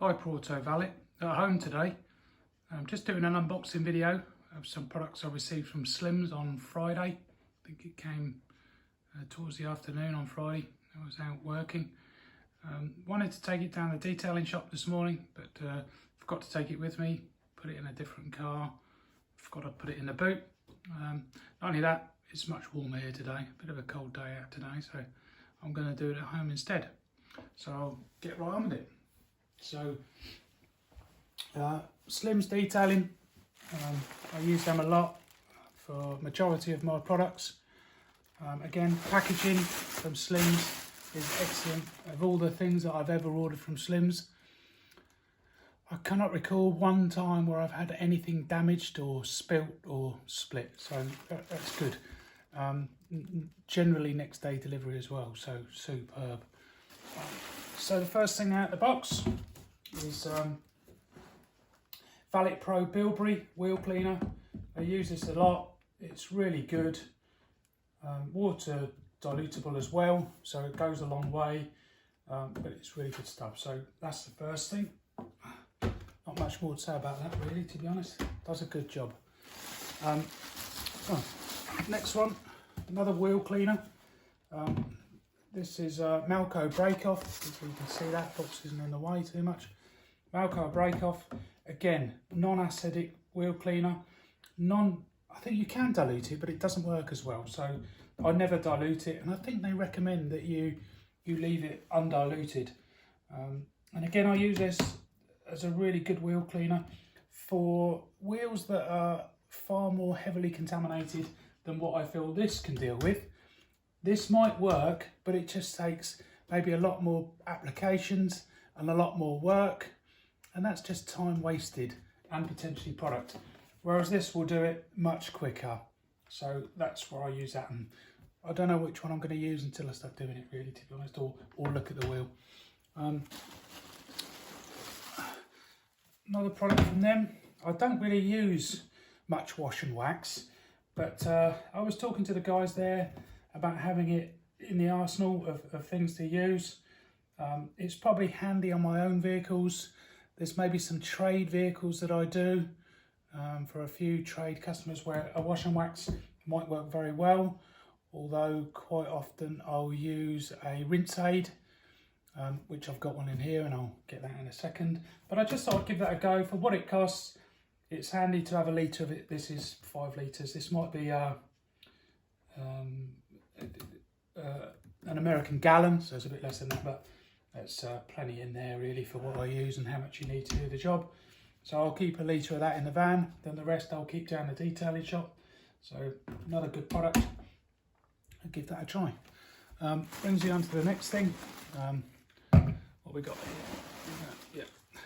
Carburetor Valit at home today. I'm just doing an unboxing video of some products I received from Slims on Friday. I think it came towards the afternoon on Friday. I was out working. Wanted to take it down the detailing shop this morning, but forgot to take it with me, put it in a different car, forgot to put it in the boot. Not only that, it's much warmer here today, a bit of a cold day out today, so I'm going to do it at home instead. So I'll get right on with it. So Slims detailing, I use them a lot for majority of my products. Again, packaging from Slims is excellent. Of all the things that I've ever ordered from Slims, I cannot recall one time where I've had anything damaged or spilt or split, so that's good. Generally next day delivery as well, so superb. So the first thing out of the box is Valit Pro Bilbrey wheel cleaner. I use this a lot. It's really good. Water dilutable as well, so it goes a long way, but it's really good stuff. So that's the first thing. Not much more to say about that really, to be honest. Does a good job. Next one, another wheel cleaner. This is Malco Break Off. If you can see that box isn't in the way too much. Malco Break Off, again, non-acidic wheel cleaner. I think you can dilute it, but it doesn't work as well. So I never dilute it, and I think they recommend that you leave it undiluted. And again, I use this as a really good wheel cleaner for wheels that are far more heavily contaminated than what I feel this can deal with. This might work, but it just takes maybe a lot more applications and a lot more work, and that's just time wasted and potentially product. Whereas this will do it much quicker. So that's where I use that, and I don't know which one I'm going to use until I start doing it really, to be honest, or look at the wheel. Another product from them. I don't really use much wash and wax, but I was talking to the guys there about having it in the arsenal of things to use. It's probably handy on my own vehicles. There's maybe some trade vehicles that I do for a few trade customers where a wash and wax might work very well, although quite often I'll use a rinse aid, which I've got one in here and I'll get that in a second. But I just thought I'd give that a go. For what it costs, it's handy to have a litre of it. This is 5 litres. This might be an American gallon, so it's a bit less than that, but it's plenty in there really for what I use and how much you need to do the job. So I'll keep a litre of that in the van, then the rest I'll keep down the detailing shop. So another good product. I'll give that a try. Brings me on to the next thing. What we got here? Yeah.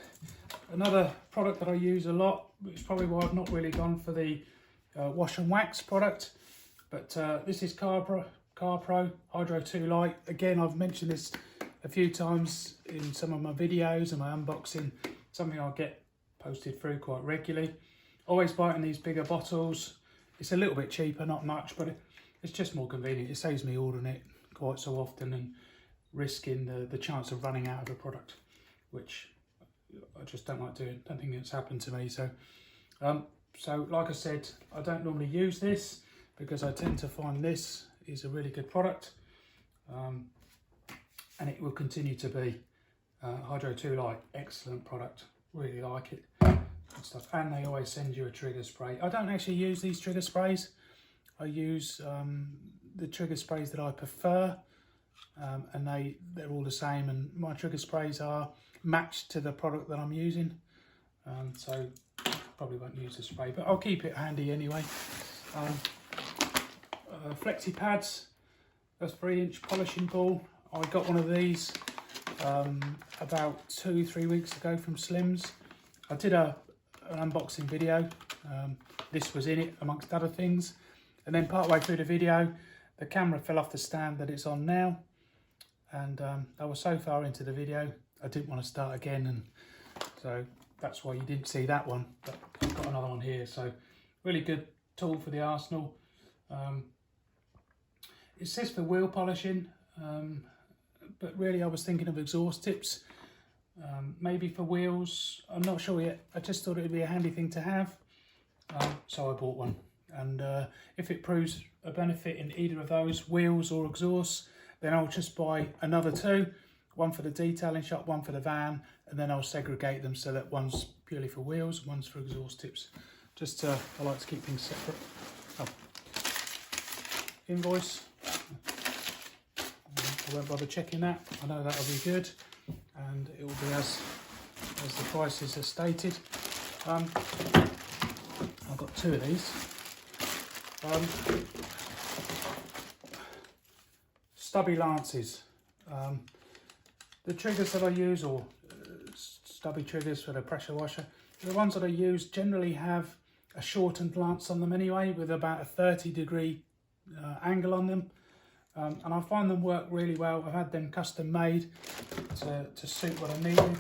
Another product that I use a lot, which is probably why I've not really gone for the wash and wax product, but this is Carpro Hydro 2 Lite. Again, I've mentioned this a few times in some of my videos and my unboxing, something I'll get posted through quite regularly. Always buying these bigger bottles. It's a little bit cheaper, not much, but it's just more convenient. It saves me ordering it quite so often and risking the chance of running out of a product, which I just don't like doing. Don't think it's happened to me. So like I said, I don't normally use this because I tend to find this is a really good product, and it will continue to be. Hydro 2 Lite, excellent product, really like it. Good stuff. And they always send you a trigger spray. I don't actually use these trigger sprays. I use the trigger sprays that I prefer, and they're all the same, and my trigger sprays are matched to the product that I'm using, so I probably won't use the spray, but I'll keep it handy anyway. Flexi pads, a 3-inch polishing ball. I got one of these about 2-3 weeks ago from Slims. I did an unboxing video. This was in it amongst other things, and then partway through the video the camera fell off the stand that it's on now, and I was so far into the video I didn't want to start again, and so that's why you didn't see that one, but I've got another one here. So really good tool for the arsenal. It says for wheel polishing, but really I was thinking of exhaust tips. maybe for wheels, I'm not sure yet. I just thought it would be a handy thing to have, so I bought one. And if it proves a benefit in either of those, wheels or exhaust, then I'll just buy another two, one for the detailing shop, one for the van, and then I'll segregate them so that one's purely for wheels, one's for exhaust tips. Just I like to keep things separate. Oh. Invoice. I won't bother checking that. I know that'll be good, and it will be as the prices are stated. I've got two of these. Stubby Lances. The triggers that I use, or stubby triggers for the pressure washer, the ones that I use generally have a shortened lance on them anyway, with about a 30-degree angle on them. And I find them work really well. I've had them custom made to suit what I needed,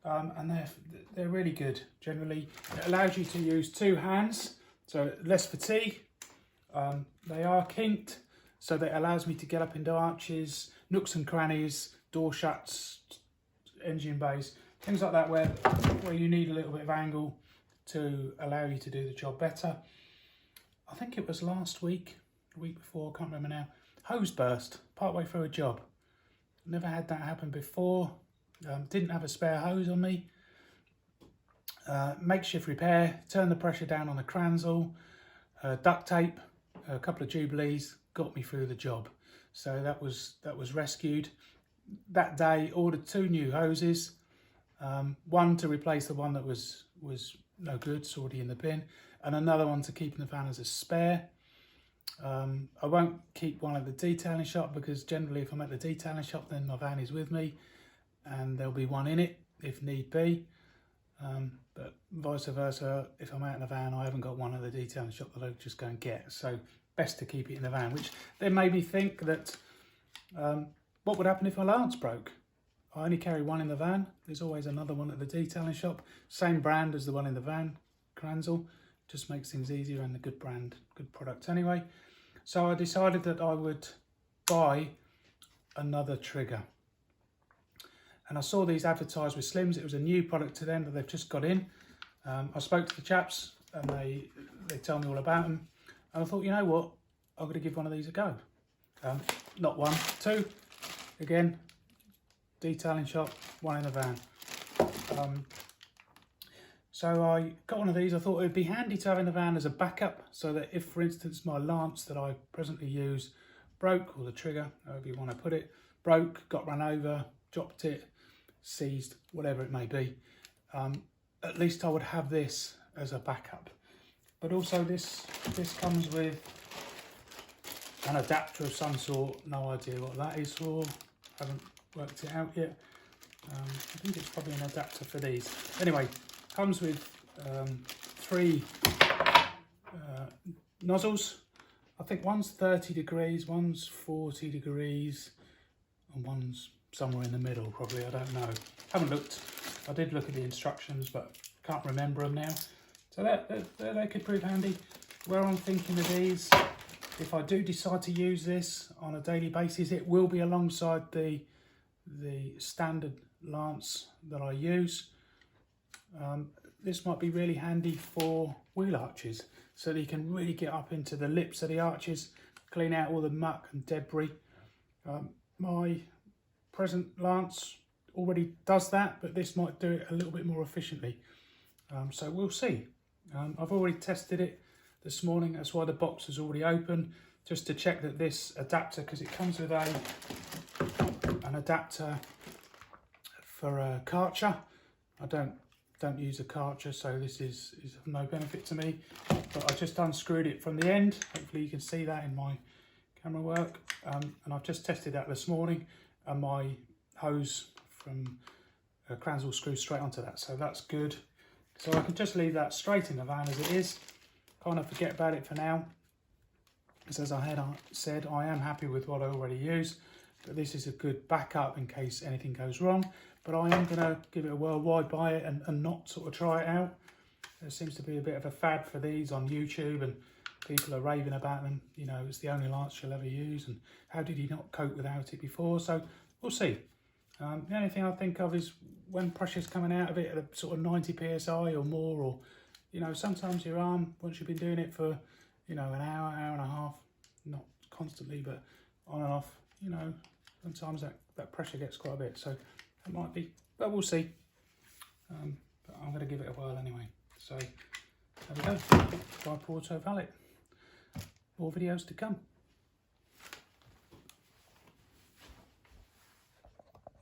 and they're really good. Generally, it allows you to use two hands, so less fatigue. They are kinked, so that allows me to get up into arches, nooks and crannies, door shuts, engine bays, things like that, where you need a little bit of angle to allow you to do the job better. I think it was last week, the week before, I can't remember now. Hose burst partway through a job. Never had that happen before. Didn't have a spare hose on me. Makeshift repair, turn the pressure down on the cransel, duct tape, a couple of Jubilees, got me through the job. So that was rescued. That day ordered two new hoses, one to replace the one that was no good, it's already in the bin, and another one to keep in the van as a spare. I won't keep one at the detailing shop, because generally if I'm at the detailing shop then my van is with me and there'll be one in it if need be, but vice versa, if I'm out in the van I haven't got one at the detailing shop that I'll just go and get, so best to keep it in the van, which then made me think that what would happen if my lance broke? I only carry one in the van, there's always another one at the detailing shop, same brand as the one in the van, Cransel, just makes things easier, and a good brand, good product anyway. So I decided that I would buy another trigger. And I saw these advertised with Slims. It was a new product to them that they've just got in. I spoke to the chaps and they tell me all about them. And I thought, you know what, I'm going to give one of these a go. Not one, two. Again, detailing shop, one in the van. So I got one of these. I thought it would be handy to have in the van as a backup, so that if, for instance, my lance that I presently use broke, or the trigger, however you want to put it, broke, got run over, dropped it, seized, whatever it may be, at least I would have this as a backup. But also this comes with an adapter of some sort. No idea what that is for. Haven't worked it out yet. I think it's probably an adapter for these. Anyway, comes with three nozzles. I think one's 30 degrees, one's 40 degrees, and one's somewhere in the middle, probably, I don't know. Haven't looked. I did look at the instructions, but can't remember them now. So that could prove handy. Where I'm thinking of these, if I do decide to use this on a daily basis, it will be alongside the standard lance that I use. This might be really handy for wheel arches, so that you can really get up into the lips of the arches, clean out all the muck and debris. My present lance already does that, but this might do it a little bit more efficiently. So we'll see. I've already tested it this morning, that's why the box is already open, just to check that this adapter, because it comes with an adapter for a Karcher. I don't use a Karcher, so this is of no benefit to me, but I just unscrewed it from the end. Hopefully you can see that in my camera work, and I've just tested that this morning, and my hose from Cransel screws straight onto that, so that's good. So I can just leave that straight in the van as it is, kind of forget about it for now, because as I had said, I am happy with what I already use, but this is a good backup in case anything goes wrong. But I am going to give it a worldwide buy it and not sort of try it out. There seems to be a bit of a fad for these on YouTube, and people are raving about them. You know, it's the only lance you'll ever use, and how did he not cope without it before? So we'll see. The only thing I think of is when pressure's coming out of it at a sort of 90 psi or more, or, you know, sometimes your arm, once you've been doing it for, you know, an hour, hour and a half, not constantly, but on and off, you know, sometimes that pressure gets quite a bit. So it might be, but we'll see. But I'm going to give it a whirl anyway. So there we go. Carburetor Valit. More videos to come.